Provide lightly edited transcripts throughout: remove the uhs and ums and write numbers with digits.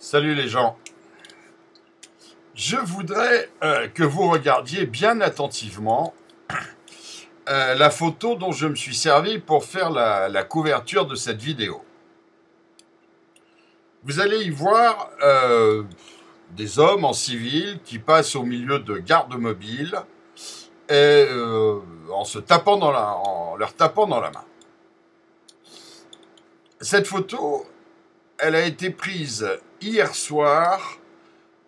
Salut les gens. Je voudrais que vous regardiez bien attentivement la photo dont je me suis servi pour faire la couverture de cette vidéo. Vous allez y voir des hommes en civil qui passent au milieu de gardes mobiles et en leur tapant dans la main. Cette photo, elle a été prise hier soir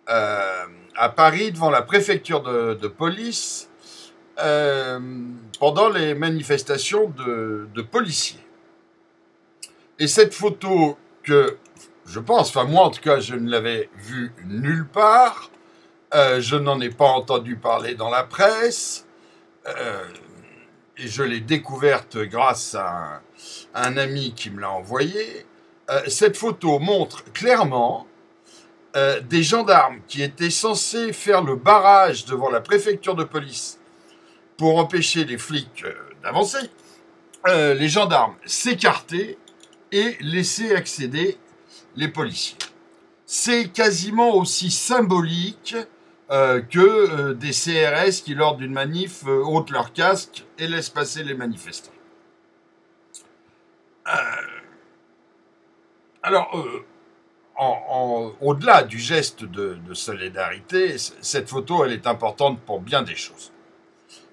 à Paris devant la préfecture de police pendant les manifestations de policiers. Et cette photo que je pense, enfin moi en tout cas je ne l'avais vue nulle part, je n'en ai pas entendu parler dans la presse, et je l'ai découverte grâce à un ami qui me l'a envoyée. Cette photo montre clairement des gendarmes qui étaient censés faire le barrage devant la préfecture de police pour empêcher les flics d'avancer. Les gendarmes s'écartaient et laissaient accéder les policiers. C'est quasiment aussi symbolique que des CRS qui, lors d'une manif, ôtent leur casque et laissent passer les manifestants. Au-delà du geste de solidarité, cette photo, elle est importante pour bien des choses.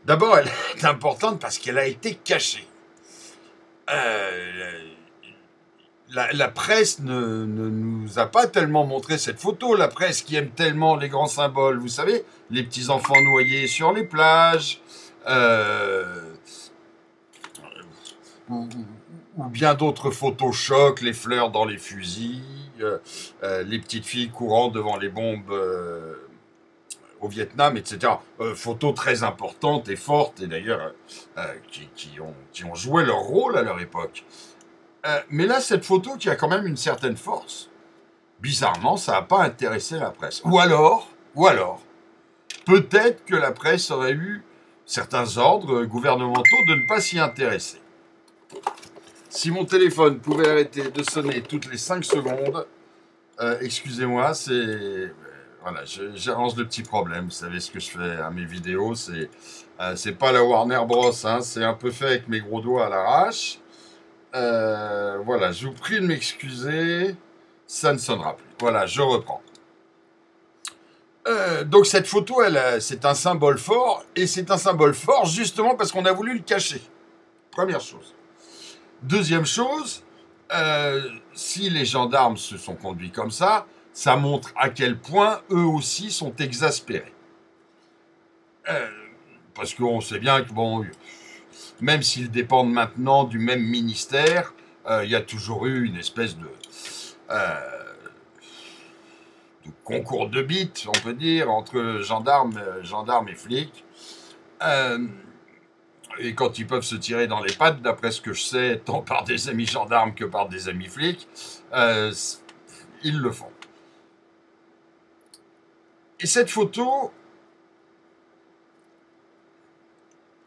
D'abord, elle est importante parce qu'elle a été cachée. La presse ne nous a pas tellement montré cette photo. La presse qui aime tellement les grands symboles, vous savez, les petits enfants noyés sur les plages, ou bien d'autres photos chocs, les fleurs dans les fusils, les petites filles courant devant les bombes au Vietnam, etc. Photos très importantes et fortes, et d'ailleurs qui ont joué leur rôle à leur époque. Mais là, cette photo qui a quand même une certaine force, bizarrement, ça n'a pas intéressé la presse. Ou alors, peut-être que la presse aurait eu certains ordres gouvernementaux de ne pas s'y intéresser. Si mon téléphone pouvait arrêter de sonner toutes les 5 secondes, excusez-moi, c'est... Voilà, j'arrange le petit problème. Vous savez ce que je fais à mes vidéos, c'est pas la Warner Bros, hein, c'est un peu fait avec mes gros doigts à l'arrache. Voilà, je vous prie de m'excuser, ça ne sonnera plus. Voilà, je reprends. Donc cette photo, c'est un symbole fort, et c'est un symbole fort justement parce qu'on a voulu le cacher. Première chose. Deuxième chose, si les gendarmes se sont conduits comme ça montre à quel point eux aussi sont exaspérés. Parce qu'on sait bien que, bon, même s'ils dépendent maintenant du même ministère, il y a toujours eu une espèce de concours de bites, on peut dire, entre gendarmes et flics. Et quand ils peuvent se tirer dans les pattes, d'après ce que je sais, tant par des amis gendarmes que par des amis flics, ils le font. Et cette photo,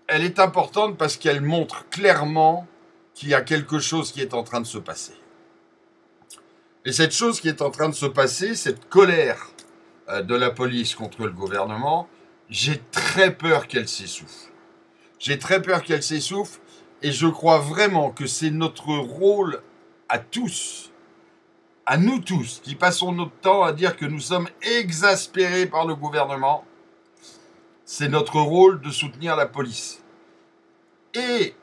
elle est importante parce qu'elle montre clairement qu'il y a quelque chose qui est en train de se passer. Et cette chose qui est en train de se passer, cette colère de la police contre le gouvernement, j'ai très peur qu'elle s'essouffle. J'ai très peur qu'elle s'essouffle et je crois vraiment que c'est notre rôle à tous, à nous tous, qui passons notre temps à dire que nous sommes exaspérés par le gouvernement. C'est notre rôle de soutenir la police. Et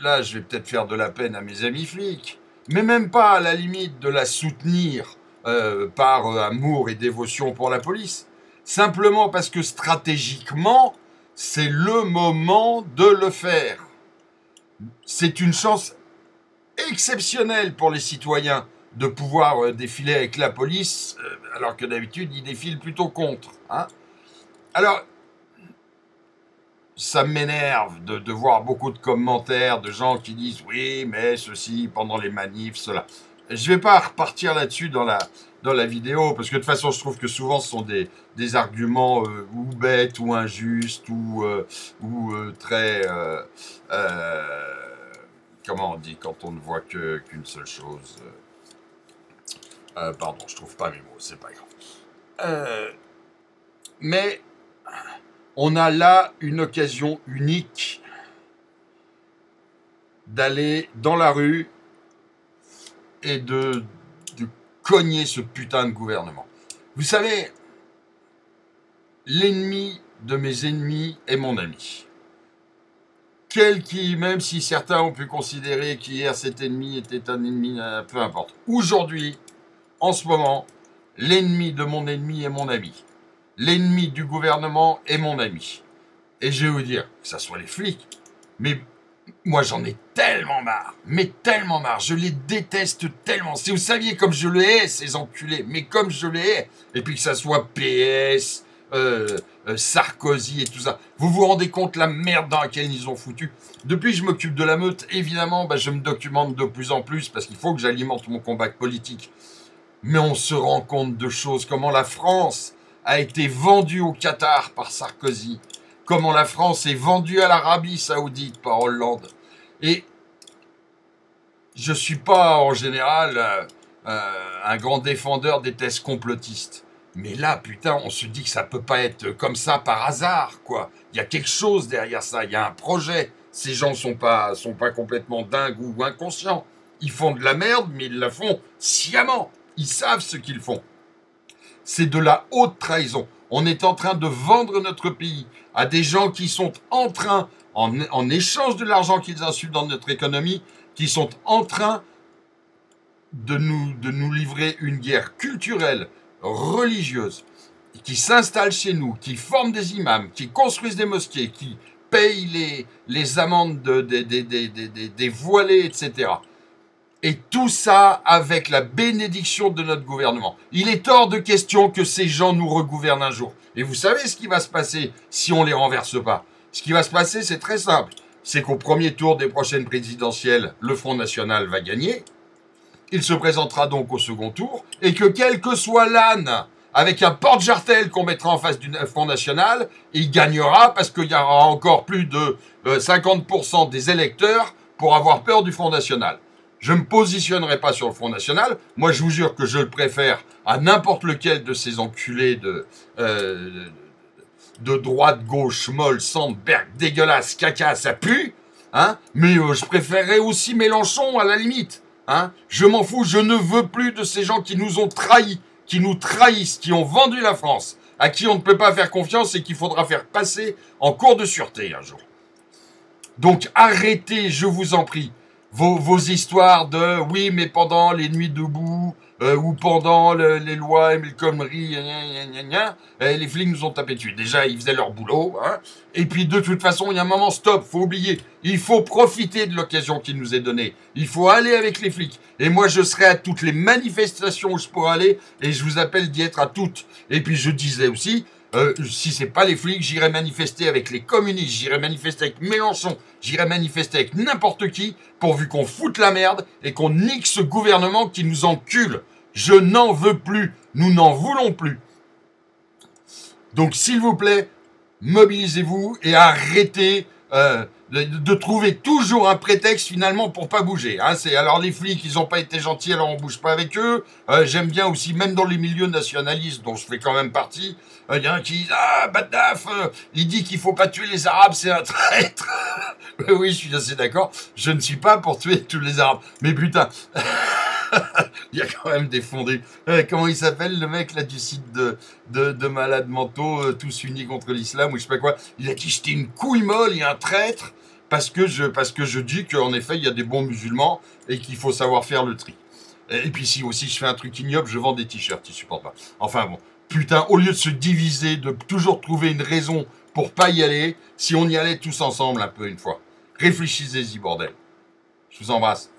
là, je vais peut-être faire de la peine à mes amis flics, mais même pas à la limite de la soutenir par amour et dévotion pour la police, simplement parce que stratégiquement, c'est le moment de le faire. C'est une chance exceptionnelle pour les citoyens de pouvoir défiler avec la police, alors que d'habitude, ils défilent plutôt contre. Hein. Alors, ça m'énerve de voir beaucoup de commentaires de gens qui disent « Oui, mais ceci, pendant les manifs, cela. » Je ne vais pas repartir là-dessus dans la vidéo, parce que de toute façon, je trouve que souvent, ce sont des arguments ou bêtes, ou injustes, ou très... comment on dit quand on ne voit qu'une seule chose Pardon, je trouve pas mes mots, c'est pas grave. Mais on a là une occasion unique d'aller dans la rue et de cogner ce putain de gouvernement. Vous savez, l'ennemi de mes ennemis est mon ami. Même si certains ont pu considérer qu'hier cet ennemi était un ennemi, peu importe. Aujourd'hui, en ce moment, l'ennemi de mon ennemi est mon ami. L'ennemi du gouvernement est mon ami. Et je vais vous dire, que ça soit les flics, mais moi j'en ai tellement marre, je les déteste tellement. Si vous saviez comme je les hais, ces enculés, mais comme je les hais, et puis que ça soit PS, Sarkozy et tout ça, vous vous rendez compte la merde dans laquelle ils ont foutu. Depuis que je m'occupe de la meute, évidemment, je me documente de plus en plus, parce qu'il faut que j'alimente mon combat politique. Mais on se rend compte de choses, comment la France a été vendue au Qatar par Sarkozy, comment la France est vendue à l'Arabie Saoudite par Hollande. Et je suis pas en général un grand défendeur des thèses complotistes. Mais là, putain, on se dit que ça peut pas être comme ça par hasard, quoi. Il y a quelque chose derrière ça, il y a un projet. Ces gens sont pas complètement dingues ou inconscients. Ils font de la merde, mais ils la font sciemment. Ils savent ce qu'ils font. C'est de la haute trahison. On est en train de vendre notre pays à des gens qui sont en train, en échange de l'argent qu'ils insufflent dans notre économie, qui sont en train de nous livrer une guerre culturelle, religieuse, qui s'installent chez nous, qui forment des imams, qui construisent des mosquées, qui payent les amendes des voilés, etc. Et tout ça avec la bénédiction de notre gouvernement. Il est hors de question que ces gens nous regouvernent un jour. Et vous savez ce qui va se passer si on les renverse pas. Ce qui va se passer, c'est très simple. C'est qu'au premier tour des prochaines présidentielles, le Front National va gagner. Il se présentera donc au second tour. Et que quel que soit l'âne, avec un porte-jartel qu'on mettra en face du Front National, il gagnera parce qu'il y aura encore plus de 50% des électeurs pour avoir peur du Front National. Je ne me positionnerai pas sur le Front National. Moi, je vous jure que je le préfère à n'importe lequel de ces enculés de droite, gauche, molle, Sandberg, dégueulasse, caca, ça pue. Hein, mais je préférerais aussi Mélenchon à la limite. Hein. Je m'en fous, je ne veux plus de ces gens qui nous ont trahis, qui nous trahissent, qui ont vendu la France, à qui on ne peut pas faire confiance et qu'il faudra faire passer en cour de sûreté un jour. Donc arrêtez, je vous en prie. Vos histoires de oui, mais pendant les nuits debout ou pendant les lois El Khomri, les flics nous ont tapé dessus. Déjà, ils faisaient leur boulot. Hein. Et puis, de toute façon, il y a un moment, stop, faut oublier. Il faut profiter de l'occasion qui nous est donnée. Il faut aller avec les flics. Et moi, je serai à toutes les manifestations où je pourrai aller et je vous appelle d'y être à toutes. Et puis, je disais aussi, si c'est pas les flics, j'irai manifester avec les communistes, j'irai manifester avec Mélenchon, j'irai manifester avec n'importe qui, pourvu qu'on foute la merde et qu'on nique ce gouvernement qui nous encule. Je n'en veux plus, nous n'en voulons plus. Donc s'il vous plaît, mobilisez-vous et arrêtez de trouver toujours un prétexte finalement pour pas bouger. Hein. Alors les flics, ils ont pas été gentils, alors on bouge pas avec eux. J'aime bien aussi, même dans les milieux nationalistes dont je fais quand même partie, il y en a qui disent « Ah, Baddaf, il dit qu'il faut pas tuer les Arabes, c'est un traître !» Oui, je suis assez d'accord. Je ne suis pas pour tuer tous les Arabes. Mais putain, il y a quand même des fondés. Comment il s'appelle le mec là du site de malades mentaux, tous unis contre l'islam ou je sais pas quoi. Il a dit j'étais une couille molle et un traître parce que je dis qu'en effet il y a des bons musulmans et qu'il faut savoir faire le tri. Et puis si aussi je fais un truc ignoble, je vends des t-shirts, ils supportent pas. Enfin bon, putain, au lieu de se diviser, de toujours trouver une raison pour pas y aller, si on y allait tous ensemble un peu une fois. Réfléchissez-y, bordel. Je vous embrasse.